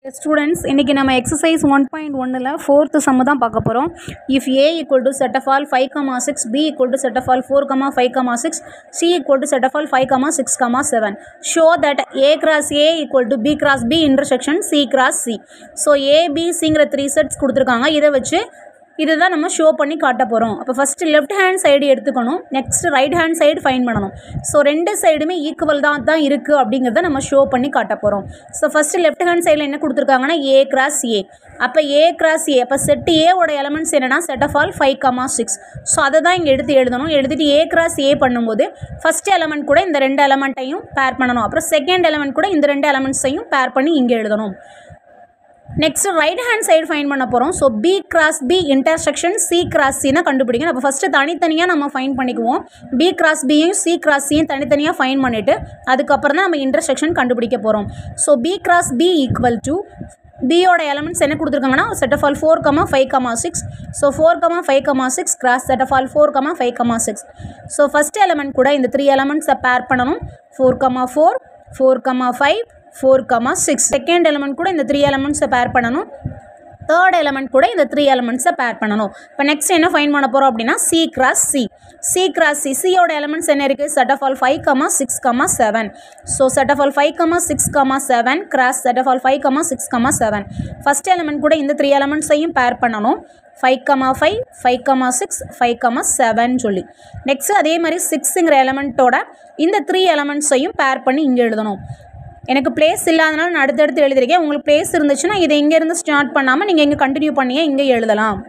Students, இன்னைக்கு நம்ம exercise 1.1ல fourth sum தான் பார்க்க போறோம். If A equal to set of all 5, 6, B equal to set of all 4, 5, 6, C equal to set of all 5, 6, 7. Show that A cross A equal to B cross B intersection C cross C. So A, B, Cங்கிற 3 sets கொடுத்திருக்காங்க. இதை வச்சு இதுதான் நம்ம show பண்ணி காட்ட போகிறோம். அப்போ first left hand side எடுத்துக்கணும், next right hand side find பண்ணணும். ஸோ ரெண்டு சைடுமே ஈக்குவல் தான் இருக்குது அப்படிங்கிறத நம்ம ஷோ பண்ணி காட்ட போகிறோம். ஸோ ஃபஸ்ட்டு லெஃப்ட் ஹேண்ட் சைடில் என்ன கொடுத்துருக்காங்கன்னா ஏ கிராஸ் ஏ. அப்போ ஏ கிராஸ் ஏ, அப்போ செட் ஏவோட எலமெண்ட்ஸ் என்னென்னா செட் ஆஃப் ஆல் 5, 6. ஸோ அதை தான் இங்கே எழுதணும். எழுதிட்டு ஏ கிராஸ் ஏ பண்ணும்போது ஃபஸ்ட் எலமெண்ட் கூட இந்த ரெண்டு எலமெண்ட்டையும் பேர் பண்ணணும். அப்புறம் செகண்ட் எலமெண்ட் கூட இந்த ரெண்டு எலமெண்ட்ஸையும் பேர் பண்ணி இங்கே எழுதணும். Next right hand side find பண்ண போகிறோம். So B cross B intersection C cross சின்னு கண்டுபிடிக்கணும். அப்போ ஃபஸ்ட்டு தனித்தனியாக நம்ம ஃபைண்ட் பண்ணிக்குவோம். பி கிராஸ் பியும் சி கிராஸ் சியும் தனித்தனியாக ஃபைண்ட் பண்ணிவிட்டு அதுக்கப்புறம் தான் நம்ம இன்டர்செக்ஷன் கண்டுபிடிக்க போகிறோம். So B cross B equal to பியோட எலமெண்ட்ஸ் என்ன கொடுத்துருக்காங்கன்னா set of all 4, 5, 6. So 4, 5, 6 cross set of all 4, 5, 6. So first element கூட இந்த 3 எலமெண்ட்ஸை பேர் பண்ணணும். 4, 4, 4, 5, 4, 6. செகண்ட் எலமெண்ட் கூட இந்த 3 எலமெண்ட்ஸை பேர் பண்ணணும். தேர்ட் எலமெண்ட் கூட இந்த 3 எலமெண்ட்ஸை பேர் பண்ணணும். இப்போ நெக்ஸ்ட் என்ன ஃபைண்ட் பண்ண போகிறோம் அப்படின்னா C cross C. C cross C, சியோட எலமெண்ட்ஸ் என்ன இருக்குது set of all 5, 6, 7. So set of all 5, 6, 7 cross set of all 5, 6, 7. First element கூட இந்த 3 எலமெண்ட்ஸையும் பேர் பண்ணணும். 5, 5, 6, 5, 7 சொல்லி. நெக்ஸ்ட் அதே மாதிரி 6ங்கிற எலமெண்ட்டோட இந்த 3 எலமெண்ட்ஸையும் பேர் பண்ணி இங்கே எழுதணும். எனக்கு பிளேஸ் இல்லாதனால நான் அடுத்தடுத்து எழுதியிருக்கேன். உங்களுக்கு பிளேஸ் இருந்துச்சுன்னா இதை இங்கேருந்து ஸ்டார்ட் பண்ணாமல் நீங்கள் இங்கே கண்டினியூ பண்ணியே இங்கே எழுதலாம்.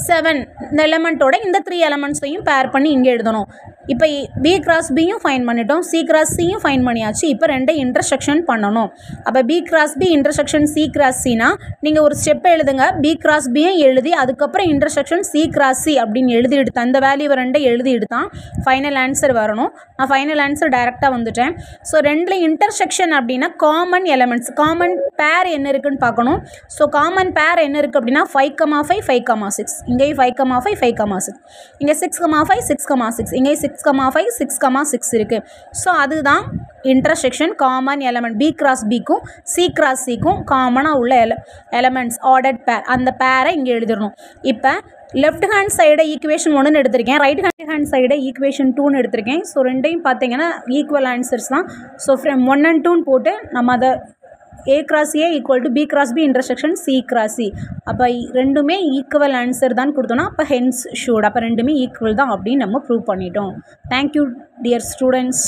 7 இந்த எலமெண்ட்டோட இந்த 3 எலமெண்ட்ஸையும் பேர் பண்ணி இங்கே எழுதணும். இப்போ பி கிராஸ் பியும் ஃபைன் பண்ணிட்டோம், சி கிராஸ் சியும் ஃபைன் பண்ணியாச்சு. இப்போ ரெண்டை இன்டர்செக்ஷன் பண்ணணும். அப்போ B cross B intersection C cross சினா நீங்கள் ஒரு ஸ்டெப் எழுதுங்க. பி கிராஸ் பியும் எழுதி அதுக்கப்புறம் இன்டர்செக்ஷன் சி கிராஸ் சி அப்படின்னு எழுதி எடுத்தேன். இந்த வேல்யூ ரெண்டை எழுதி எடுத்தான் ஃபைனல் ஆன்சர் வரணும். நான் ஃபைனல் ஆன்சர் டைரெக்டாக வந்துட்டேன். ஸோ ரெண்டில் இன்டர்செக்ஷன் அப்படின்னா காமன் எலமெண்ட்ஸ், காமன் பேர் என்ன இருக்குதுன்னு பார்க்கணும். ஸோ காமன் பேர் என்ன இருக்குது அப்படின்னா 5, 5, 5, 6. இங்கேயும் 5, 5, 5, 6. இங்கே 6, 5, 6, 6. இங்கே 6, 5, 6, 6 இருக்குது. ஸோ அதுதான் intersection common element. B cross பிக்கும் சி கிராஸ் சிக்கும் காமனாக உள்ள எலமெண்ட்ஸ் ஆர்டர்ட் பேர், அந்த பேரை இங்கே எழுதிடணும். இப்போ லெஃப்ட் ஹேண்ட் சைடை ஈக்குவேஷன் 1ன்னு எடுத்திருக்கேன், ரைட் ஹேண்ட் சைடை ஈக்குவேஷன் 2ன்னு எடுத்திருக்கேன். ஸோ ரெண்டையும் பார்த்தீங்கன்னா ஈக்குவல் ஆன்சர்ஸ் தான். ஸோ 1 and 2ன்னு போட்டு நம்ம அதை A cross A equal to B cross B intersection C cross C. அப்போ ரெண்டுமே ஈக்குவல் ஆன்சர் தான் கொடுத்தோன்னா அப்போ ஹென்ஸ் ஷூட். அப்போ ரெண்டுமே ஈக்குவல் தான் அப்படின்னு நம்ம ப்ரூவ் பண்ணிட்டோம். Thank you dear students.